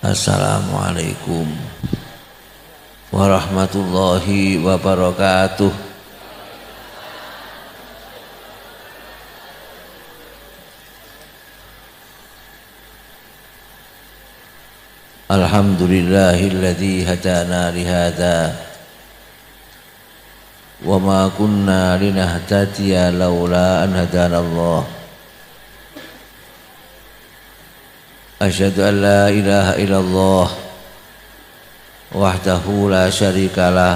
Assalamualaikum warahmatullahi wabarakatuh. Alhamdulillahilladzi hadana lihada wa ma kunna linahtadiya laula an hadana Allah. Asyhadu an la ilaha illallah wahdahu la syarikalah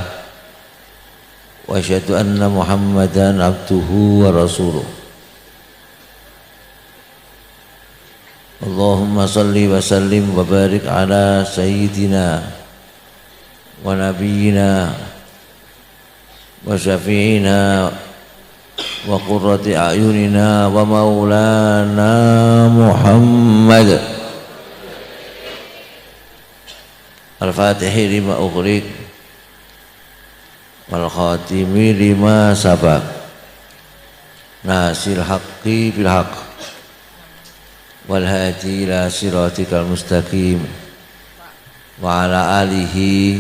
wa asyhadu anna Muhammadan abduhu wa rasuluh. Allahumma salli wa sallim wa barik ala sayyidina wa nabiyyina wa syafi'ina wa qurrati a'yunina wa maulana Muhammad. Al-Fatihi lima ughriq wal khatimi lima sabaq nasil haqqi bil haqq wal hadi ila siratikal mustaqim wa ala alihi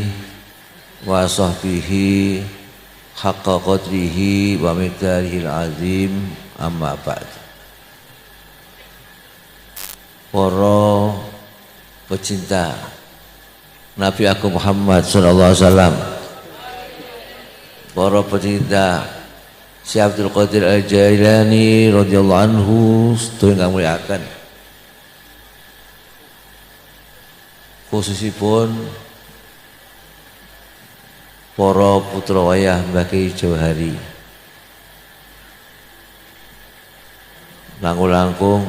wa sahbihi haqqa qadrihi wa miqdarihil azim, amma ba'd. Para pecinta Nabi Agung Muhammad sallallahu alaihi wasallam, para pecinta Syekh Abdul Qadir Al-Jailani radhiyallahu anhu, sedaya ingkang muliaken, khususipun para putra wayah Mbah Kyai Jauhari, langkung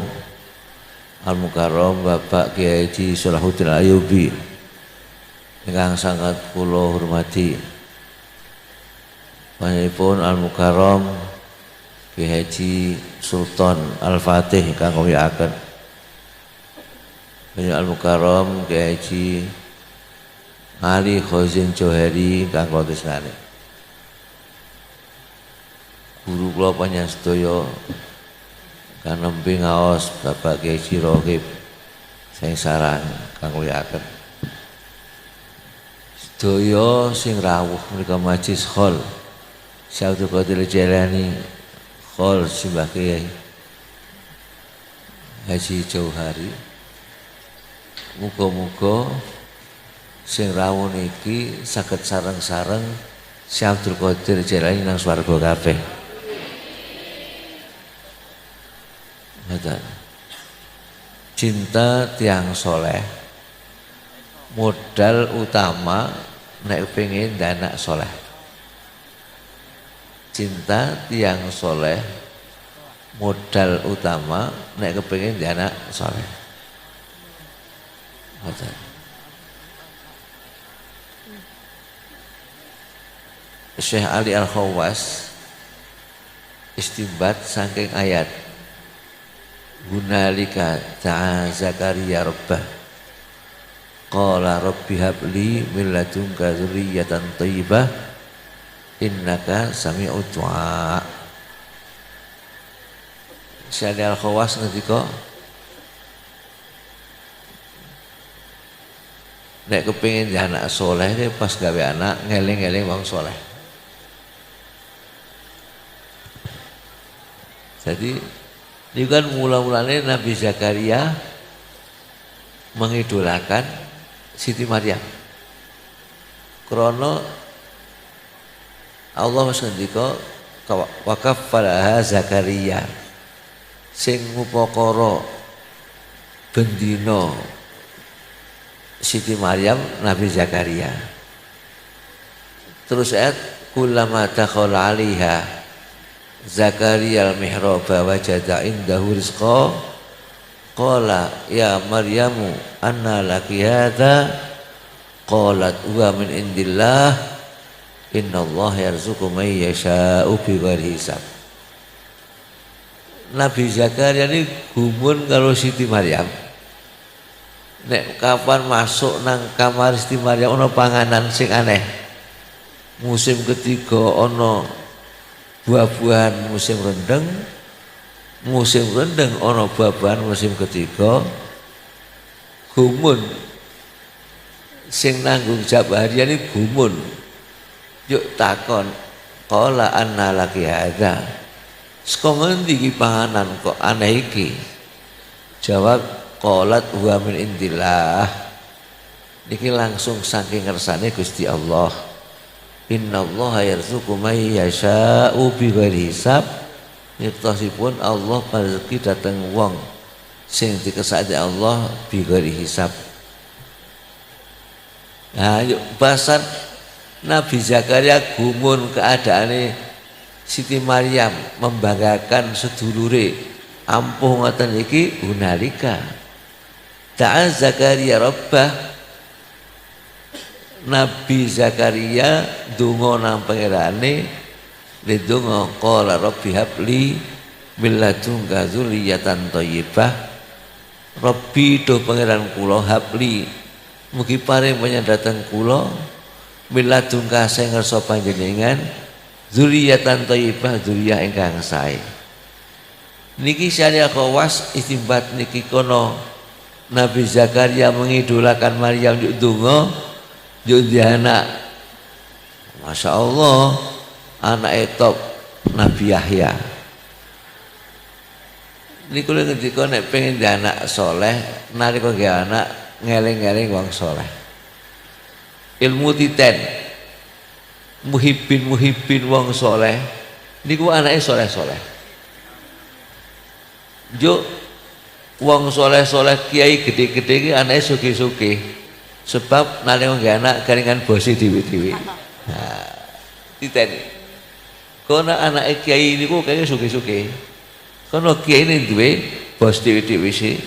Al-Mukarram Bapak Kyai Haji Salahuddin Ayyubi ingkang sangat kula hormati, panjenenganipun Al-Mukarram Kyai Haji Sultan Al-Fatih ingkang muliaken, panjenengan Al-Mukarram Kyai Haji Ali Khazin Jauhari ingkang kula tresnani, guru kula panjenengan sedaya ingkang nembe ngaos Bapak Kyai Haji Rohib Sing Sarang ingkang muliaken, sedaya sing rawuh menika majlis khol Syekh Abdul Qadir Jailani khol Simbah Kyai Haji Jauhari, muga-muga sing rawuh niki saged sareng-sareng Syekh Abdul Qadir Jailani nang swarga kabeh. Ngoten. Cinta tiang soleh, modal utama nek pengen anak soleh. Cinta tiang soleh, modal utama nek kepengin anak soleh. Syekh Ali Al-Khawas istinbat saking ayat Hunalika ta'a Zakaria rabbah qala rabbi habli min ladunka dzurriyyatan thayyibah innaka sami'ud du'a. Syekh Ali Al-Khawas ngendika nek kepengin anak soleh pas gawe anak ngeling-eling wong soleh. Jadi ini kan mula-mulanya Nabi Zakaria mengidolakan Siti Maryam. Krana Allah ngendika wa kaffalaha Zakaria, sing ngupakara bendina Siti Maryam Nabi Zakaria. Terus ayat kullama dakhala 'alaiha Zakaria al-mihraba wajada indahu rizqa qala ya Maryamu anna laki hadza qalat huwa min indillah innallaha yarzuqu may yasha'u bighairi hisab. Nabi Zakaria ini gumun kalau Siti Maryam. Nek kapan masuk nang kamar Siti Maryam ana panganan sing aneh. Musim ketiga ana buah-buahan musim rendeng, ana buah-buahan musim ketiga. Gumun sing nanggung jawab harian iki gumun. Yuk takon, qala anna laki hadza. Saka ngendi iki panganan kok aneh iki? Jawab, qalat huwa min indillah. Niki langsung saking ngersane Gusti Allah. Innallaha yarzuqu may yasha'u bighairi hisab. Nyektosipun Allah rezeki dateng wong sing dikesake Allah bighairi hisab. Nah, yuk bahasan Nabi Zakaria gumun keadaane Siti Maryam membanggakan sedulure ampuh ngoten iki hunalika. Ta'a Zakaria rabbah. Nabi Zakaria donga nang pangerane ndonga qala rabbi habli min ladunka dzurriyyatan thayyibah. Rabbi do pangeran kula habli mugi paring panjenengan kula min ladunka sing ngersa panjenengan dzurriyyatan thayyibah dzurriyyah ingkang sae. Niki syariah khawas istimbat niki kono Nabi Zakaria mengidolakan Maryam yuk donga yuk dia anak. Masya Allah anak etop Nabi Yahya. Ini kalau ketika nek pengen dia anak soleh, nalika dia anak ngeleng-ngeleng wong soleh. Ilmu titen, muhibbin wong soleh. Niku anaknya soleh-soleh. Yuk wong soleh-soleh kiai gede-gede ki anaknya sugih-sugih. Sebab nalika nggih anak garingan bosi dhewe-dhewe. Nah, titeni. Kono anake kiai niku kaya sugih-sugih. Kono kiai ini duwe bos dhewe-dhewe sih.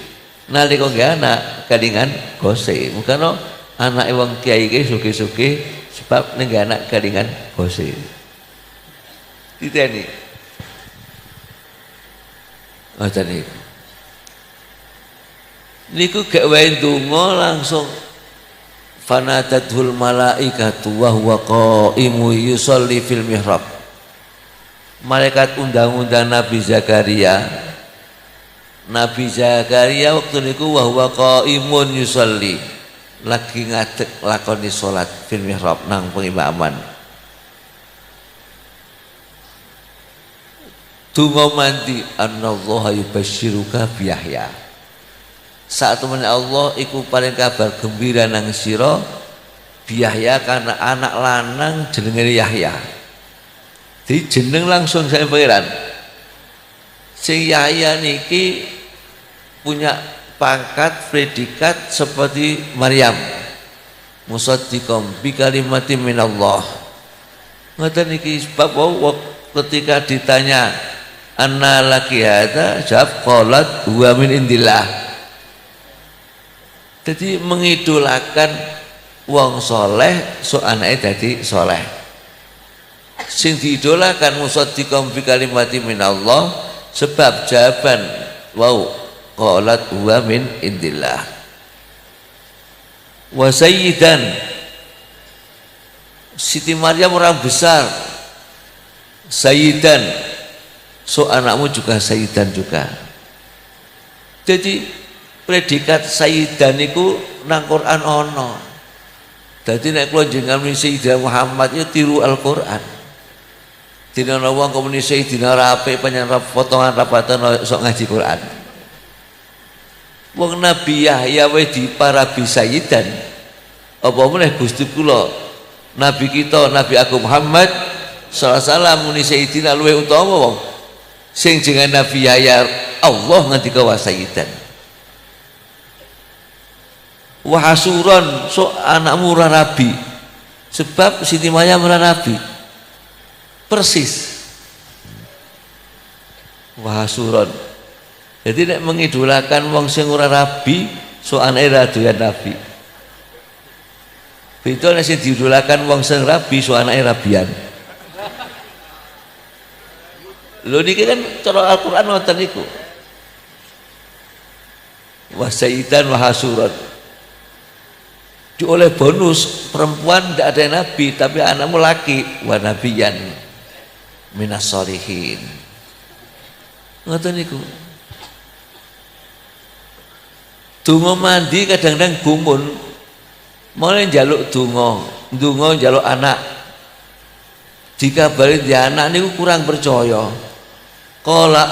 Nalika nggih anak garingan gose. Mukane anake wong kiai iki sugih-sugih sebab ning anak garingan bose. Titeni. Oh tadi. Niku gak wae donga langsung fanatatul malaikatu wa huwa qaimu yusolli fil mihrab. Malaikat undang-undang Nabi Zakaria. Nabi Zakaria waktu niku wa huwa qaimun yusolli, lagi ngadeg lakoni salat fil mihrab nang pengimaman. Donga mandi annallaha yubasyiruka bi Yahya. Saat temen Allah iku paling kabar gembira nang sira Yahya karena anak lanang jenenge Yahya. Di jeneng langsung saya pangeran. Si Yahya niki punya pangkat predikat seperti Maryam. Musaddiqam bi kalimatin minallah. Ngoten niki sebab ketika ditanya anna laki hadza jawab qalat huwa min indillah. Jadi mengidolakan wong soleh so anake dadi soleh. Sing diidolakan musaddiqam bi kalimati minallah sebab jawaban wau qalat huwa min indillah. Wa sayyidan, Siti Maryam orang besar. Sayyidan, so anakmu juga sayyidan juga. Jadi predikat sayyidan niku nang Quran ana. Dadi nek kula jenengan Sayyidina Muhammad ya tiru Al-Qur'an. Dina ana wong kok muni Sayyidina rape panjenengan potongan rapatan sok ngaji Quran. Wong Nabi Yahya wis diparabi sayyidan. Apa meneh Gusti kula Nabi kita Nabi Agung Muhammad sallallahu alaihi wasallam muni Sayyidina luwih utama wong sing jenenge Nabi Yahya Allah ngendika wa sayyidan. Wahasuron so anakmu ora rabi sebab Siti Maryam ora rabi persis. Wahasuron jadi nek mengidolakan wong sing ora rabi so anake ra doyan nabi. Beda nek sing diidolakan wong sing rabi so anake rabian. Lho niki kan cara Al-Qur'an wonten niku. Wa sayyidan wa hasuron. Oleh bonus perempuan tidak ada nabi tapi anakmu laki wa nabiyan minas sholihin. Ngoten niku. Donga mandi kadang-kadang gumun mulai njaluk donga njaluk anak. Dikabari di anak niku kurang percaya. Qala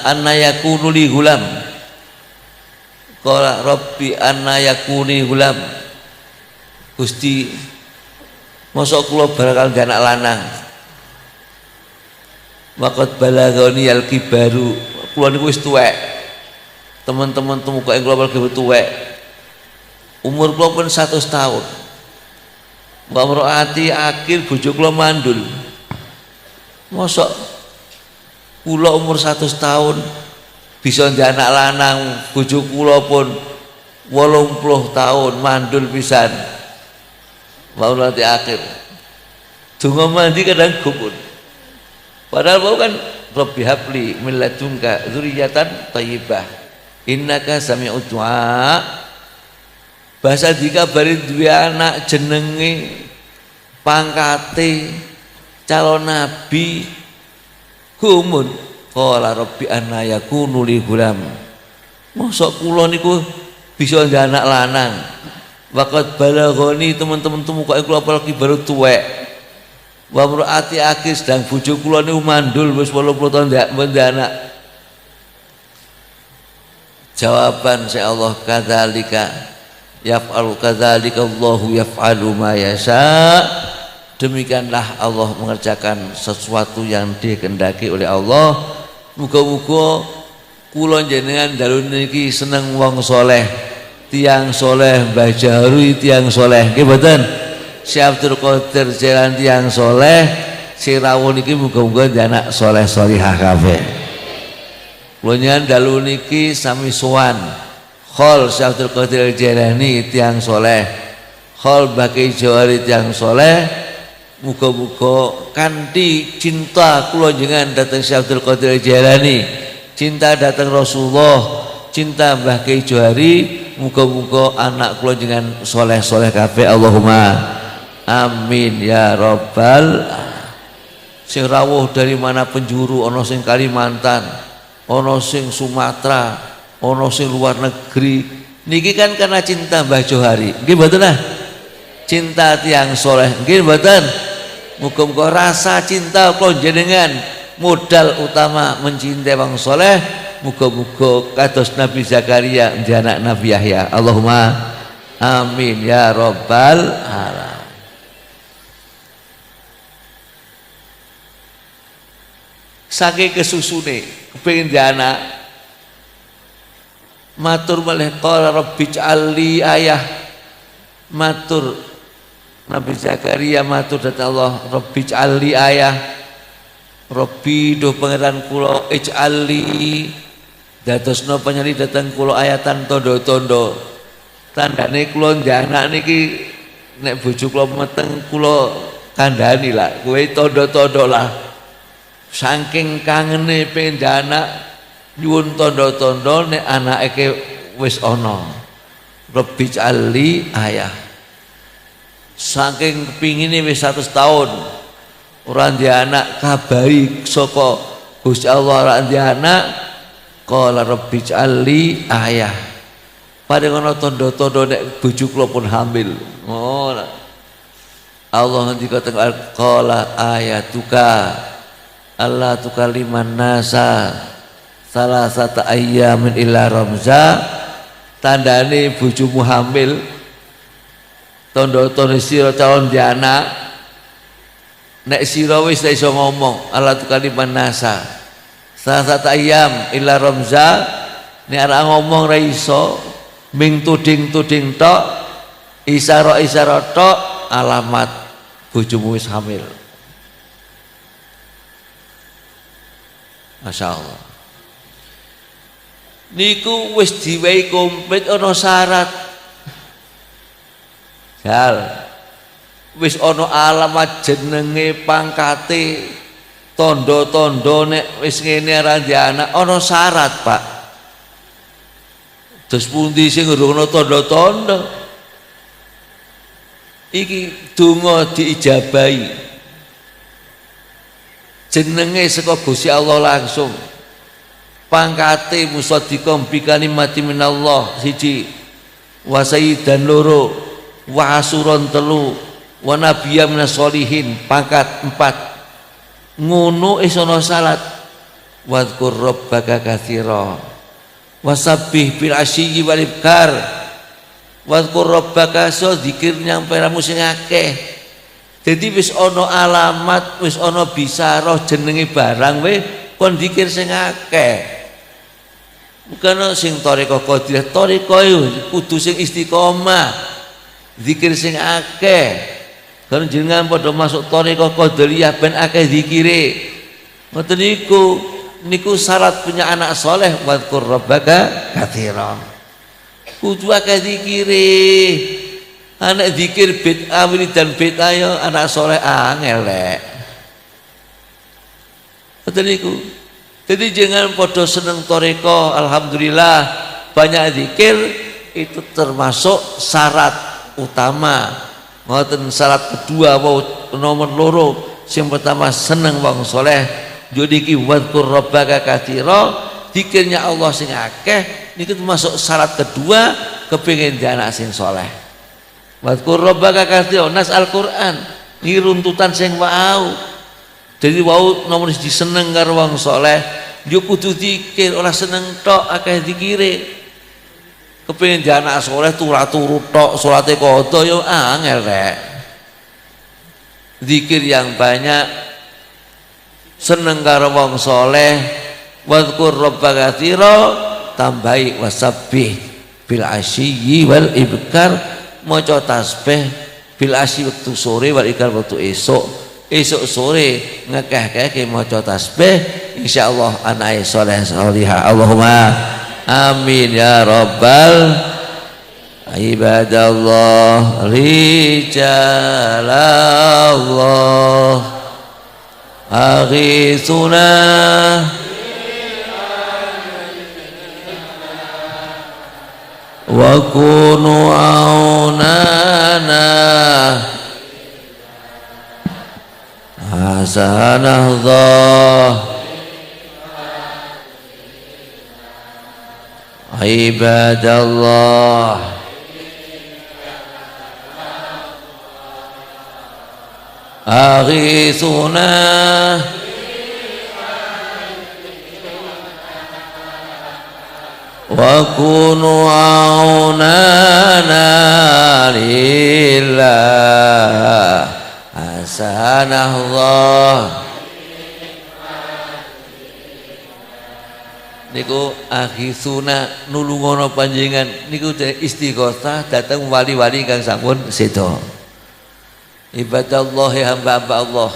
anna yakunu li gulam. Qala rabbi anna yakuni gulam. Gusti mosok kula bakal gak anak lanang. Waqat balagoni al-kibaru. Kula niku wis tuwek. Teman-teman temukae kula lagi tuwek. Umur kula pun 100 tahun. Mbak Mroati akhir bojo kula mandul. Mosok kula umur 100 tahun bisa ndek anak lanang, bojo kula pun 80 tahun mandul pisan. Mbak Mroati akhir. Donga mandi kadang gumun. Padahal mau kan Rabbi habli min ladunka dzurriyyatan thayyibah. Innaka sami'ud du'a. Bahasa dikabari duwe anak jenenge pangkate calon nabi gumun. Qala rabbi anna yakunu li gulam. Mosok kula niku bisa ndek anak lanang. Waqat balagoni teman-teman temukae kula apalagi baru tuwek. Wa mraati akhir sedang bojo kula niku mandul wis 80 tahun ndek anak. Jawaban si Allah kadzalika yaf'alu kadzalika Allahu yaf'alu ma yasha. Demikianlah Allah mengerjakan sesuatu yang dikehendaki oleh Allah. Muga-muga kula jenengan dalu niki seneng wong soleh, tiang soleh, Mbah Jahri tiang soleh nggih mboten? Si Abdul Qadir Jalan tiang soleh, si rawuh niki muga-muga anak soleh solihah kabeh. Kula nyen dalu niki sami sowan Khol Syekh Abdul Qadir Jailani tiang soleh, Khol Baki Jawari tiang soleh. Muga-muga kanthi cinta kula jenengan datang Syekh Abdul Qadir Jailani, cinta datang Rasulullah, cinta Mbah Kiai Johari, muga-muga anak kula jenengan soleh-soleh kabeh. Allahumma amin ya rabbal. Sing rawuh dari mana penjuru, ana sing Kalimantan, ana sing Sumatera, ono sing luar negeri niki kan karena cinta Mbah Johari nggih mboten lah, cinta tiang soleh nggih mboten. Muga-muga rasa cinta kula jenengan modal utama mencintai wong soleh. Muga-muga kados Nabi Zakaria di anak Nabi Yahya. Allahumma amin ya rabbal alamin. Saking kesusune kepengin di anak matur malih qala rabbi ij'alli ayah. Matur Nabi Zakaria matur dhateng Allah, rabbi ij'alli ayah. Rabbi do pangeran kula ij'alli dadosna panyali dhateng kula ayatan tondo-tondo. Tandane kula ndek anak niki nek bojo kula meteng kula kandhani lah kowe tondo-tondo lah. Saking kangene pengen anak nyuwun tondo-tondo nek anake wis ana. Rabbi ij'alli ayah. Saking kepingine wis 100 tahun ora ndek anak, kabari saka Gusti Allah ora ndek anak. Qala rabbi ij'alli ayah. Paring ana tondo-tondo nek bojo kula pun hamil. Oh. Allah ngendika teng qala ayatuka Allah tukaliman nasa salasata ayyamin illa ramza. Tandane bojomu hamil, tondo-tondo sira calon di anak, nek sira wis iso ngomong Allah tukaliman nasa salasata ayyam illa ramza, nek ora ngomong ra iso, ming tuding-tuding tok, isara-isara tok, alamat bojomu wis hamil. Masya Allah. Niku wis diwehi komplit ana syarat. Jal. Wis ana alamat jenenge pangkate tondo-tondo nek wis ngene ora ndek anak ana syarat, Pak. Terus pundi sing urung ana tondo-tondo? Iki donga diijabahi. Jenenge saka Gusti Allah langsung. Pangkate musaddiqam bi kalimati minallah siji. wa sayyidan loro, wa asuron telu, wa nabiyya minas sholihin pangkat 4. Ngono isono salat. Wadhkur rabbaka katsira wasabbih bil asyi wal ibkar. Wadhkur rabbaka so zikir nyang peramu sing akeh. Dadi wis ana alamat, wis ana bisaroh jenenge barang we kon zikir sing akeh. Bukan sing thariqah qadiriyah, thariqah kudu sing istiqomah. Zikir sing akeh. Kan jenengan padha masuk thariqah qadiriyah ben akeh zikire. Ngoten niku syarat punya anak soleh. Wadhkur rabbaka katsiran. Kudu akeh zikire. Anak zikir bid'ah dan bid'ah ya anak soleh angel lek. Ngoten niku. Jadi jangan podo seneng thariqah, alhamdulillah banyak zikir itu termasuk syarat utama. Ngoten syarat kedua mau nomor loro. Yang pertama seneng wong soleh. Jadi ki wadhkur rabbaka katsira, zikirnya Allah sing akeh niku termasuk syarat kedua kepengin di anak sing soleh. Wadhkur rabbaka katsira nas Al-Qur'an ini runtutan sing wau. Jadi wau nomor siji seneng karo wong soleh, yo kudu zikir, ora seneng tok akeh zikire. Kepengin di anak soleh turu tok salate qadha yo angel rek. Zikir yang banyak, seneng karo wong soleh, wadhkur rabbaka katsira, tambahi wasabbih bil asyi wal ibkar, maca tasbih bil asyi waktu sore wal ibkar waktu esok sore ngekeh-keh maca tasbih, insyaallah anake soleh salihah. Allahumma amin ya rabbal ibadallah rijalallah aghithuna wa kunu aunana hasanahullah ibadallah aghithuna wa kunu aunana lillah hasanahullah. Niku aghithuna nulungono panjenengan niku istighosah datang wali-wali kang sampun sedo. Ibadallah hamba-hamba Allah,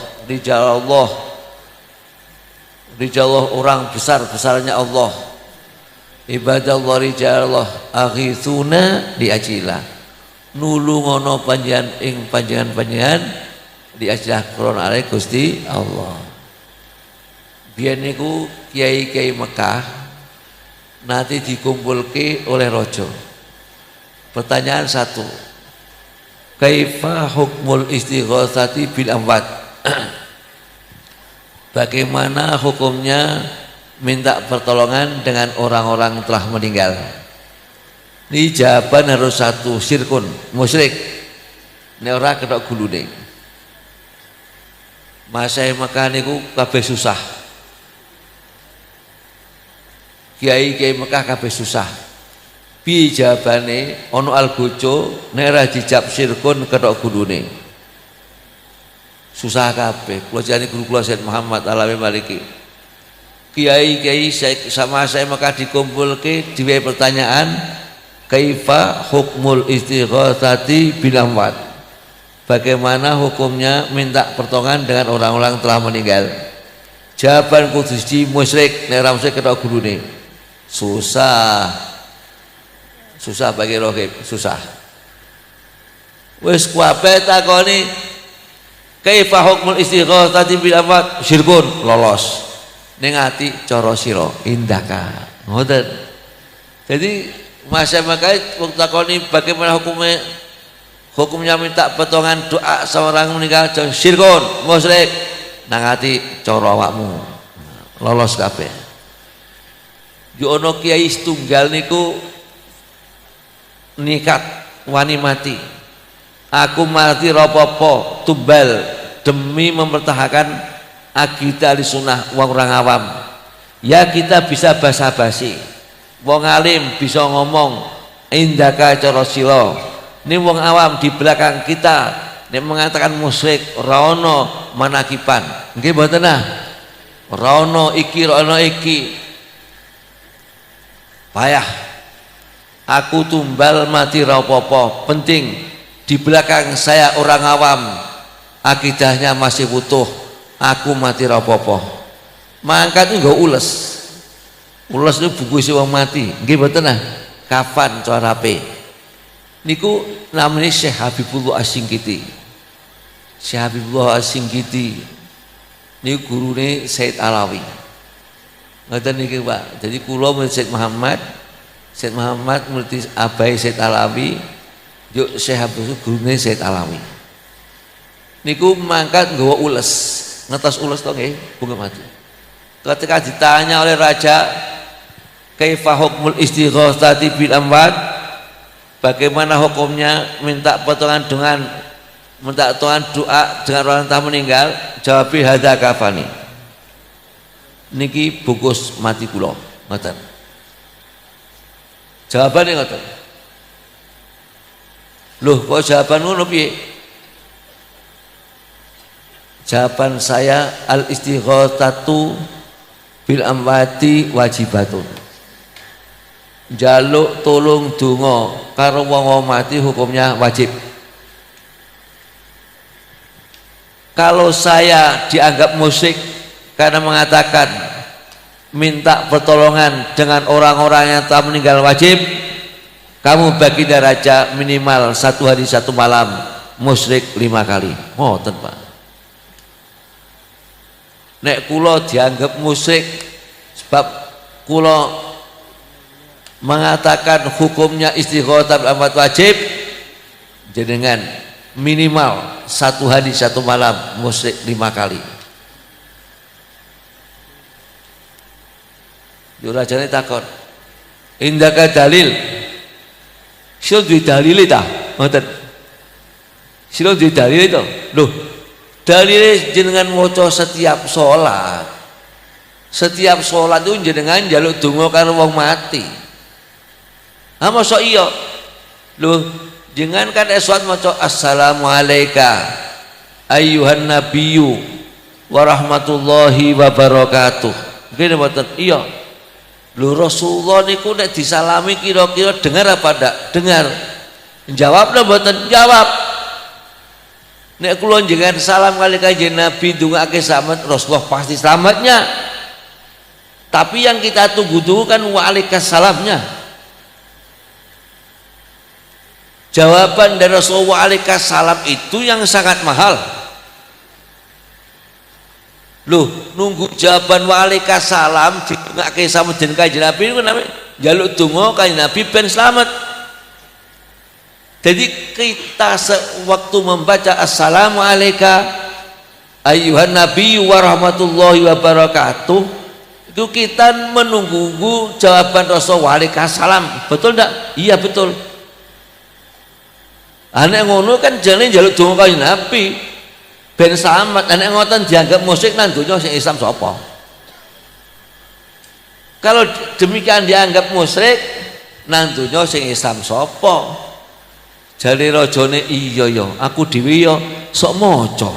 rijalallah orang besar-besarnya Allah. Ibadallah rijalallah aghithuna diajilah nulungono panjenengan ing panjenengan diajilah krana ale Gusti Allah. Biyen niku kiai-kiai Mekah nanti dikumpulke oleh rojo. Pertanyaan satu, kaifa hukmul istighosati bil amwat? Bagaimana hukumnya minta pertolongan dengan orang-orang telah meninggal? Ini jawaban harus satu, syirkun, musyrik. Ini orang ketok gulune. Masa Mekah niku kabeh susah. Kiai-kiai Mekah kabeh susah. Piye jawabane? Ono algojo nek ora dijab syirkun ketok gulune. Susah kabeh. Kula jane guru kula Said Muhammad Alawi Maliki. Kiai-kiai sama saya Mekah dikumpulke diwe pertanyaan, kaifa hukmul istighosati bil amwat? Bagaimana hukumnya minta pertolongan dengan orang-orang telah meninggal? Jawaban kudusi musyrik nek ora musyrik ketok gulune. Susah bagi rohib, susah. Wis kabeh takoni kaifa hukmul istighosati bil amwat, syirkun, lolos. Ning ati cara sira indaka. Ngoten. Jadi masyarakat wong takoni bagaimana hukumnya minta pertolongan doa seorang meninggal, syirkun, musyrik. Nang ati cara awakmu. Lolos kabeh. Yo ana kiai setunggal niku nikat wani mati. Aku mati rapopo tumbal demi mempertahankan akidah sunnah wong orang awam. Ya kita bisa basa-basi, wong alim bisa ngomong indaka cara sila. Ini wong awam di belakang kita nek mengatakan musyrik ora ono manakipan. Nggih mboten nah. Ora ono iki, ora ono iki. Payah. Aku tumbal mati ra apa-apa. Penting di belakang saya orang awam akidahnya masih utuh. Aku mati ra apa-apa. Mangkat itu nggo ules. Ules itu buku isi wong mati. Nggih mboten nah. Kafan cara ape. Niku namanya Syekh Habibullah As-Singkiti. Syekh Habibullah As-Singkiti niku gurune Said Alawi. Ngoten niki Pak. Jadi kula murid Said Muhammad murid abai Said Alawi, yuk Syekh Habibullah gurune Said Alawi. Niku mangkat nggawa ules. Ngetos ules to nggih, bunga mati. Ketika ditanya oleh raja, kaifa hukmul istighatsati bil amwat? Bagaimana hukumnya minta potongan dengan minta potongan doa dengan orang tak meninggal? Jawab hadza kafani. Niki bungkus mati kula, ngoten. Jawabane ngoten. Loh, kok jawaban ngono piye? Jawaban saya al istighatsatu bil amwati wajibatun. Jaluk tolong donga karo wong mati hukumnya wajib. Kalau saya dianggap musyrik karena mengatakan minta pertolongan dengan orang-orang yang telah meninggal wajib, kamu bagi daraja minimal 1 hari 1 malam, musyrik 5 kali. Ngoten Pak. Nek kula dianggap musyrik sebab kula mengatakan hukumnya istighatsah amat wajib, jenengan minimal 1 hari 1 malam musyrik 5 kali. Jurajane takon, indaka dalil, sila duwe dalile ta? Ngoten. Sila duwe dalile to? Loh, dalile jenengan maca setiap sholat. Setiap sholat itu jenengan njaluk donga karo wong mati. Ha mosok iya? Loh, jangan kan eswat maca assalamu alayka ayyuhan nabiyyu wa rahmatullahi wa barakatuh. Nggih mboten? Iya. Lho Rasulullah niku nek disalami kira-kira dengar apa ndak? Dengar. Jawab lho mboten? Jawab. Nek kula njenengan salam kali kanjeng Nabi ndongake selamat, Rasulullah pasti selamatnya. Tapi yang kita tunggu-tunggu kan waalaikumsalamnya. Jawaban dari Rasulullah waalaikumsalam itu yang sangat mahal. Loh, nunggu jawaban waalaikumsalam didongake sama den kanjeng Nabi niku namanya njaluk donga kanjeng Nabi ben selamat. Jadi kita sewaktu membaca assalamu alayka ayyuhan nabiyyu wa rahmatullahi wa barakatuh, itu kita menunggu jawaban Rasulullah waalaikumsalam. Betul enggak? Iya betul. Anek ngono kan jane njaluk donga kanjeng Nabi ben selamat. Anek ngoten dianggap musyrik nang donya sing Islam sapa? Kalau demikian dianggap musyrik nang donya sing Islam sapa? Jare rajane iya ya, aku dhewe ya sok maca.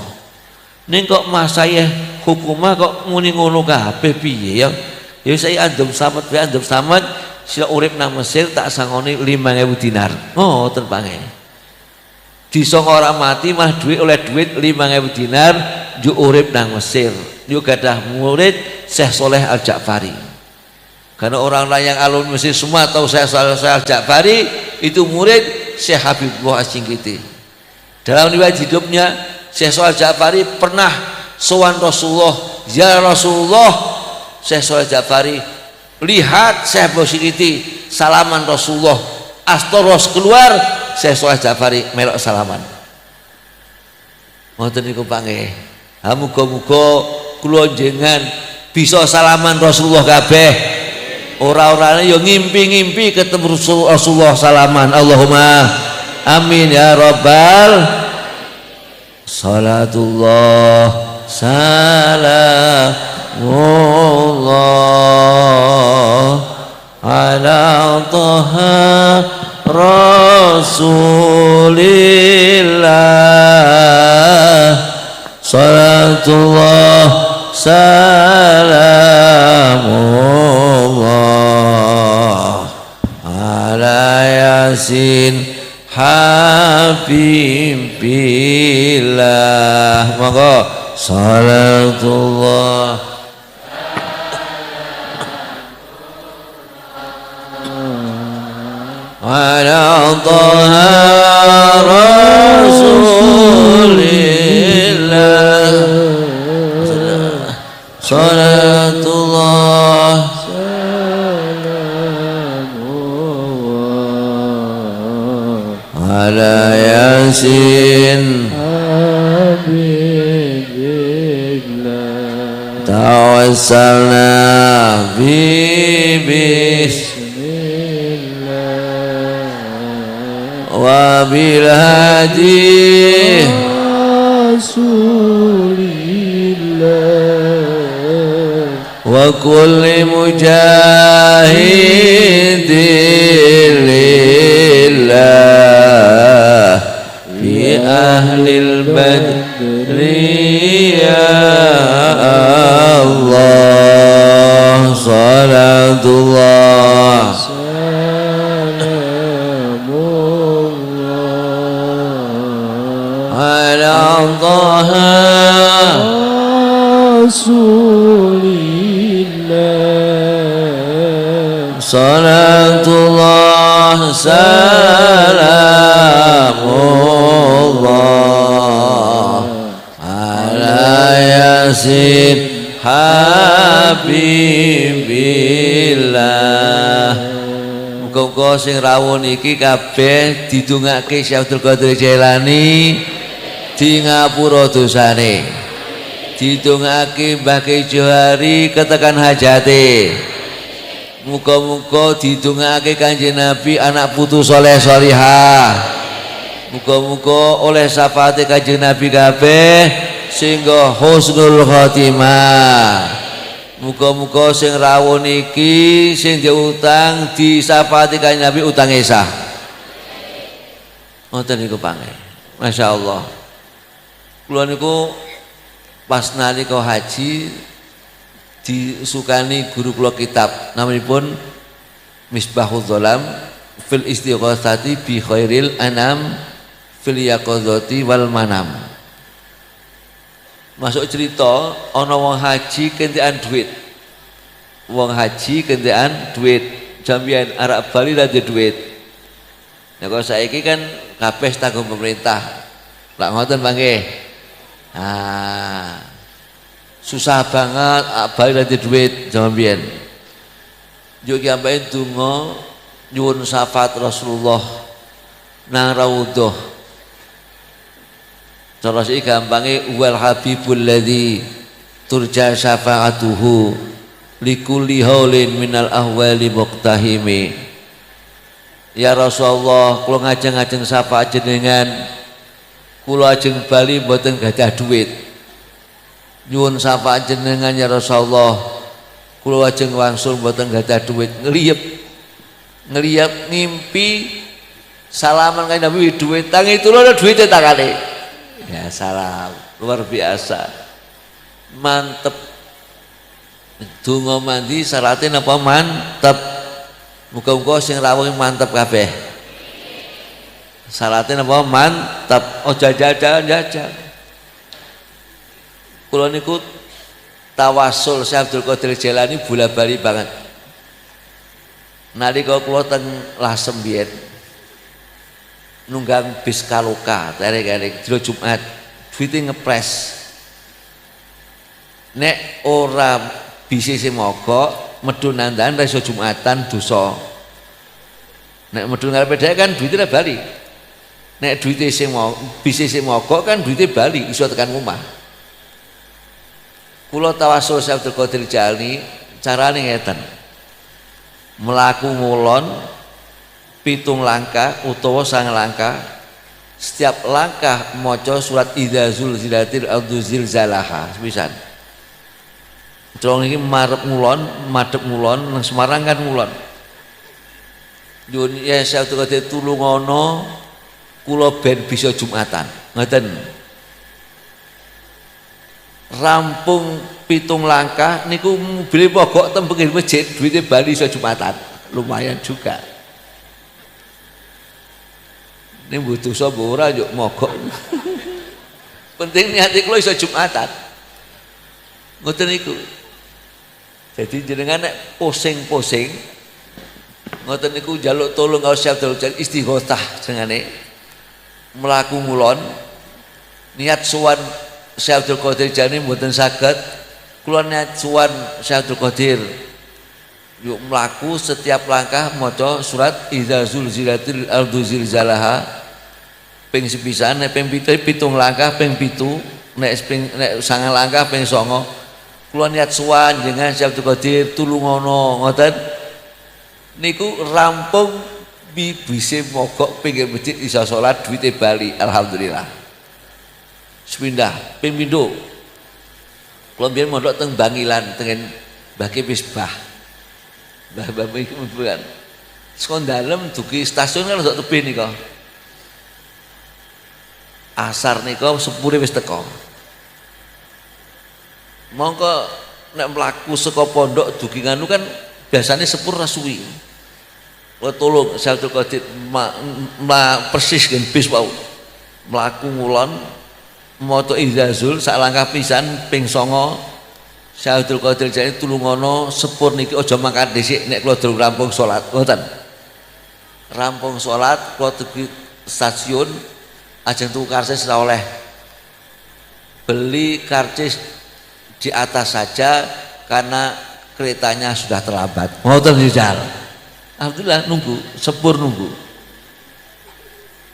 Ning kok masayah hukumah kok muni ngono kabeh piye ya? Ya saya andum samet wae andum samet sila urip nang Mesir tak sangoni 5.000 dinar. Ngoten pange. Disangka ora mati mah duit oleh duit 5.000 dinar yo urip nang Mesir. Yo gadah murid Syekh Saleh Al-Ja'fari. Karena orang-orang yang alun Mesir semua tahu Syekh Saleh Al-Ja'fari itu murid Syekh Habibullah As-Singkiti. Dalam riwayat hidupnya Syekh Saleh Al-Ja'fari pernah sowan Rasulullah, ya Rasulullah. Syekh Saleh Al-Ja'fari lihat Syekh Habibullah As-Singkiti salaman Rasulullah, astoros keluar, Syekh Saleh Al-Ja'fari melok salaman. Ngoten niku panggih. Muga-muga kula njenengan bisa salaman Rasulullah kabeh. Ora-orane yo ngimpi-ngimpi ketemu Rasulullah salaman. Allahumma amin ya rabbal salatullah salamullah ala taha rasulillah salatullah salamullah ala yasin habibillah. Monggo salatullah ala taha rasulillah salatullah ala yasin habibillah tawassalna bibis wa bil hadi rasulillah wa kulli mujahidin lillah fi ahlil badri ya Allah salatullah ala taha rasulillah salatullah salamullah ala yasin habibillah. Muga-muga sing rawuh iki kabeh didongake Syekh Abdul Qadir Jailani di ngapura dosane, didongake Mbah Kyai Johari ketekan hajate. Muga-muga didongake Kanjeng Nabi anak putu soleh solihah. Muga-muga oleh syafaate Kanjeng Nabi kabeh sehingga husnul khotimah. Muga-muga sing rawuh niki sing diutang disyafaati Kanjeng Nabi utange sah. Ngoten niku pange. Masyaallah. Kula niku pas nalika haji disukani guru kula kitab namanipun Misbahul Dzalam fil Istighatsati bi Khairil Anam fil Yaqadzati wal Manam. Masuk cerita ana wong haji kentekan duit. Wong haji kentekan duit. Jambian Arab Bali ra duit. Nek nah, saiki kan kabeh tanggung pemerintah. Lak ngoten mangke. Susah banget balik nanti duit zaman biyen. Yo ki ampe donga nyuwun syafaat Rasulullah nang raudhah. Cara iki gampange wal habibul ladzi turja syafaatuhu likulli haulin minal ahwali muqtahimi. Ya Rasulullah, kula ngajeng-ngajeng syafaat jenengan. Kula ajeng bali mboten gadah duit. Nyuwun syafaat jenengan ya Rasulullah. Kula ajeng wangsul mboten gadah duit. Ngeliyap ngimpi salaman kanjeng Nabi duit tangi itu lho duite tangane. Ya salam luar biasa. Mantep. Donga mandi syaratnya napa mantep. Muga-muga sing rawuh mantep kabeh. Syaratnya apa mantap, oh jajan. Kula niku tawasul Syekh Abdul Qadir Jailani bola-bali banget. Nalika kula teng Lasem biyen nunggang bis Kaloka tereng-tereng dina Jumat, duite ngepres. Nek ora bise sing mogok medun nandan ra iso Jumatan dosa. Nek medun ngarepe dhek kan duite ra bali. Nek duite sing mau bise sing mogok kan duite bali iso tekan omah. Kula tawasul Syekh Abdul Qadir Jailani carane ngeten. melaku ngulon pitung langkah utawa sang langkah, setiap langkah maca surat idza zulzilatil ardu zilzalaha sepisan. Terus iki marep ngulon, madhep ngulon nang Semarang kan ngulon. Nyuwun ya Abdul Qadir tulungono kula ben bisa Jumatan. Ngoten. Rampung pitung langkah niku mobil mogok teng pinggir masjid, duitnya bali iso Jumatan. Lumayan juga. Ini butuh sapa ora yo mogok. Penting niate kula iso Jumatan. Ngoten niku. Jadi jenengan nek pusing-pusing ngoten niku njaluk tolong karo Syekh Abdul Qadir istighothah jenenge mlaku ngulon niat sowan Syekh Abdul Qadir jane mboten saged kula niat sowan Syekh Abdul Qadir yuk mlaku setiap langkah maca surat idza zulzilatil ardu zilzalaha ping sepisan nek ping 7 pitung langkah ping 7 nek 9 langkah ping 9 kula niat sowan jenengan Syekh Abdul Qadir tulungono ngoten niku rampung bise mogok pinggir masjid isa salat duwite bali alhamdulillah. Sepindah ping pindho kula mbiyen mondok teng Bangilan tengen Mbah Misbah. Mbah iki mbukan. Sekon dalem dugi stasiun kan ndok tebih nika. Asar nika sepure wis teko. Mongko nek mlaku saka pondok dugi nganu kan biasanya sepur rasuwi. Kula tolong Syekh Abdul Qadir persis gen bis wau. Mlaku ngulon maca idzazul sak langkah pisan ping 9. Syekh Abdul Qadir jane tulungono sepur niki aja mangkat dhisik nek kula durung rampung salat. Ngoten. Rampung salat kula dugi stasiun ajeng tuku karcis ora oleh. Beli karcis di atas saja karena keretanya sudah terlambat. Ngoten jajal. Alhamdulillah nunggu, sepur nunggu.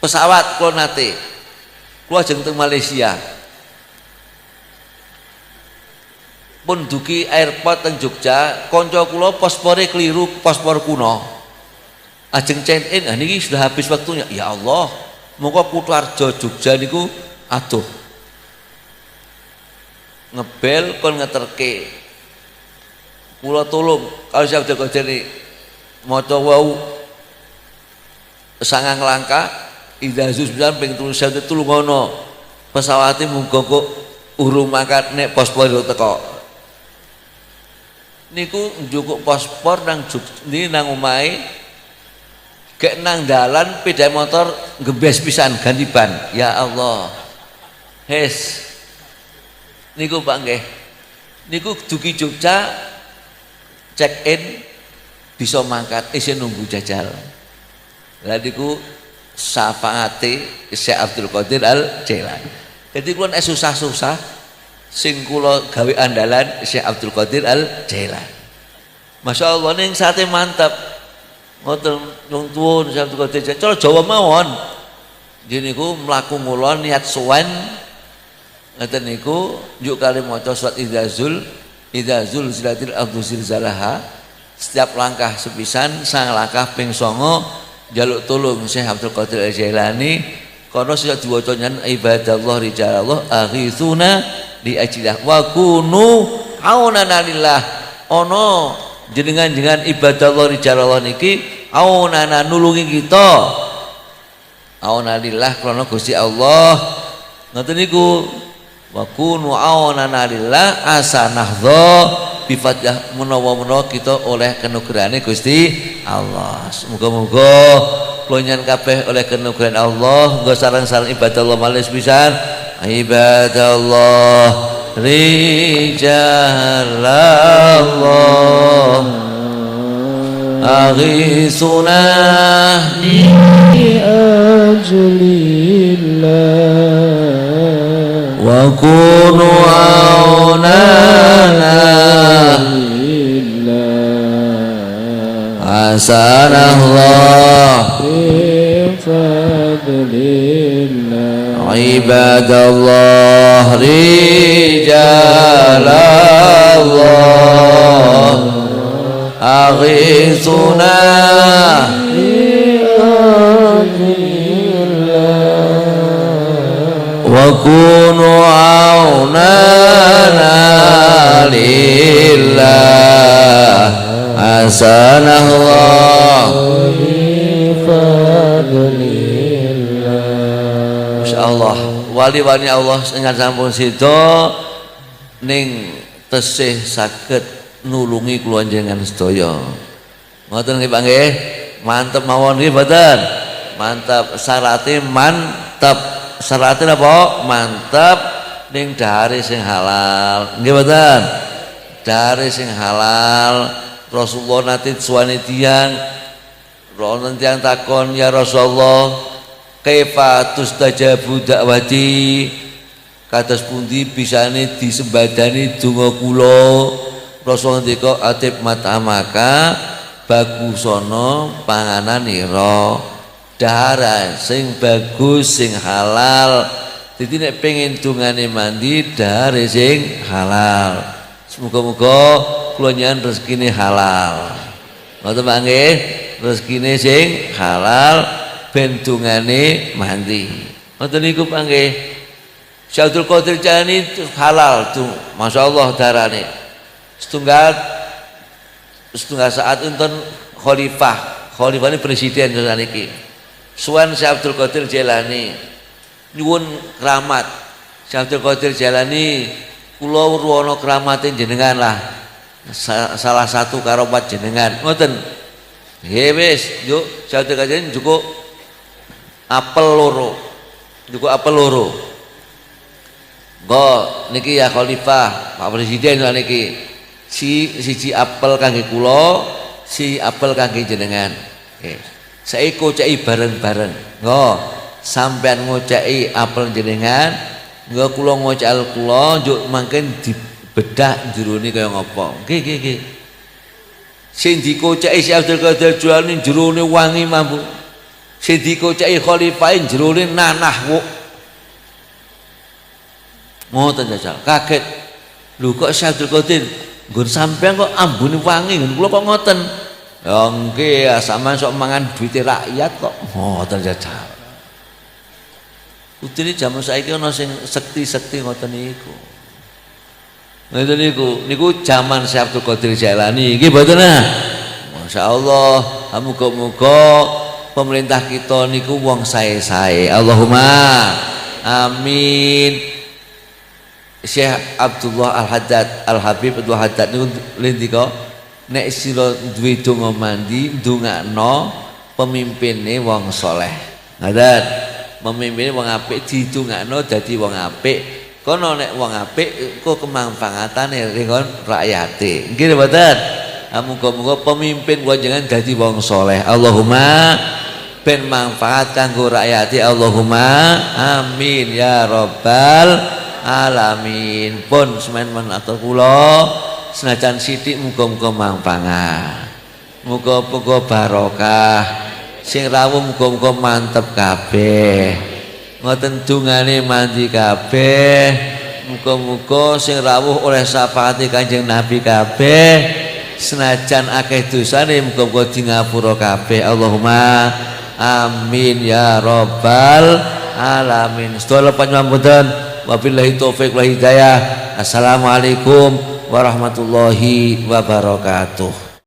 Pesawat kula nate. Kula ajeng teng Malaysia. Pun dugi airport teng Jogja, kanca kula paspore keliru, paspor kuno. Ajeng check in, niki sudah habis waktunya. Ya Allah, monggo Kutoarjo Jogja niku aduh. Ngebel kon ngeterke kula tolong kalau Syekh Abdul Qadir ni maca wau 9 langkah idza zulzilatil ping 3 Syekh tulungono pesawate muga kok urung mangkat nek paspor teko niku njukuk paspor nang ndi nang omahe gek nang dalan sepeda motor gembes pisan ganti ban. Ya Allah hes niku Pak nggih niku dugi Jogja check in bisa mangkat isih nunggu jajal. Lah niku syafaate Syekh Abdul Qadir Al Jailani. Jadi kula nek susah-susah sing kula gawe andalan Syekh Abdul Qadir Al Jailani. Masyaallah ning sate mantap. Ngoten nuwun tuwun Syekh Abdul Qadir cara Jawa mawon. Jadi niku mlaku ngulon niat sowan ngoten niku njuk kali maca surat idza zulzilatil ardu zilzalaha setiap langkah sepisan sang langkah ping 9 njaluk tulung Syekh Abdul Qadir Al-Jailani kono sing diwaca nyen ibadallah rijalallah aghithuna li ajlihi wa kunu aunana lillah ana jenengan ibadallah rijalallah niki aunana nulungi kita aunana lillah krana Gusti Allah ngoten niku wa kunu aunana lillah asanahdha bi fathah menawa kita oleh kanugrahane Gusti Allah. Muga-muga kula nyen kabeh oleh kanugrahan Allah, muga sareng-sareng ibadallah malih pisan. Ibadallah rijalallah aghisuna li ajlillah wa kunu aunana hasanallah ibadallah rijalallah aghithuna wa kunu aunana lillah hasanallah insyaallah wali-wali Allah ingkang sampun sida ning tesih saged nulungi kula njenengan sedaya. Ngoten nggih Pak nggih. Mantep mawon nggih mboten? Mantep syaratnya mantep. Syaratnya apa? Mantep ning dahare sing halal. Nggih mboten? Dahare sing halal. Rasulullah nate suwane tiyang wonten tiyang takon ya Rasulullah kaifa tustajabu da'wati kados pundi bisane disembadani donga kula. Rasul ngendika atib matamaka bagusana pangananira dahar sing bagus sing halal. Dadi nek pengen dungane mandi dahar sing halal. Semoga-moga kula nyan rezekine halal. Ngoten Pak nggih, rezekine sing halal ben dungane mandi. Ngoten niku Pak nggih. Syekh Abdul Qadir Jailani halal tuh, masyaallah darane. Setunggal saat enten khalifah ini presiden saniki. Suwan Syekh Abdul Qadir Jailani nyuwun keramat. Syekh Abdul Qadir Jailani kula ruwana keramatnya jenengan lah. Salah satu karamat jenengan. Ngoten. Nggih wis, yuk Syekh Abdul Qadir cukup apel loro. Cukup apel loro. Go niki ya khalifah, Pak Presiden niki. Siji apel kangge kula, si apel kangge jenengan. Nggih. Saiki koceki bareng-bareng. Nggo, sampean ngoceki apel jenengan, nggo kula ngocek kula, njuk mangken dibedah jerone kaya ngapa. Nggih. Sing dikoceki Syekh Abdul Qadir Jailani jerone wangi mambu. Sing dikoceki khalifah jerone nanah wuk. Ngoten jajal, kaget. Lho kok Syekh Abdul Qadir nggon sampean kok ambune wangi nggon kula kok ngoten. Ya nggih, sampean sok mangan duwite rakyat kok. Ngoten jajal. Putri jaman saiki ana sing sekti-sekti ngoten niku. Ngoten niku jaman Syekh Abdul Qadir Jailani. Nggih mboten nah. Masyaallah, muga-muga pemerintah kita niku wong sae-sae. Allahumma amin. Syekh Abdullah Al-Haddad Al-Habib Abdul Haddad niku lendika nek sira duwe donga mandi ndongakno pemimpine wong saleh. Ngaten. Pemimpine wong apik didongakno dadi wong apik. Kono nek wong apik kok kemanfaatane ringkon rakyate. Nggih mboten? Muga-muga pemimpin panjenengan dadi wong saleh. Allahumma ben manfaat kanggo rakyate. Allahumma amin ya rabbal alamin. Pun semen atur kula senajan sithik muga-muga manfaat. Muga-muga barokah. Sing rawuh muga-muga mantep kabeh. Ngoten dungane mandi kabeh. Muga-muga sing rawuh oleh syafaate Kanjeng Nabi kabeh. Senajan akeh dosane muga-muga di ngapura kabeh. Allahumma amin ya rabbal alamin. Sedaya panjenengan wabillahi taufik wal hidayah. Assalamualaikum warahmatullahi wabarakatuh.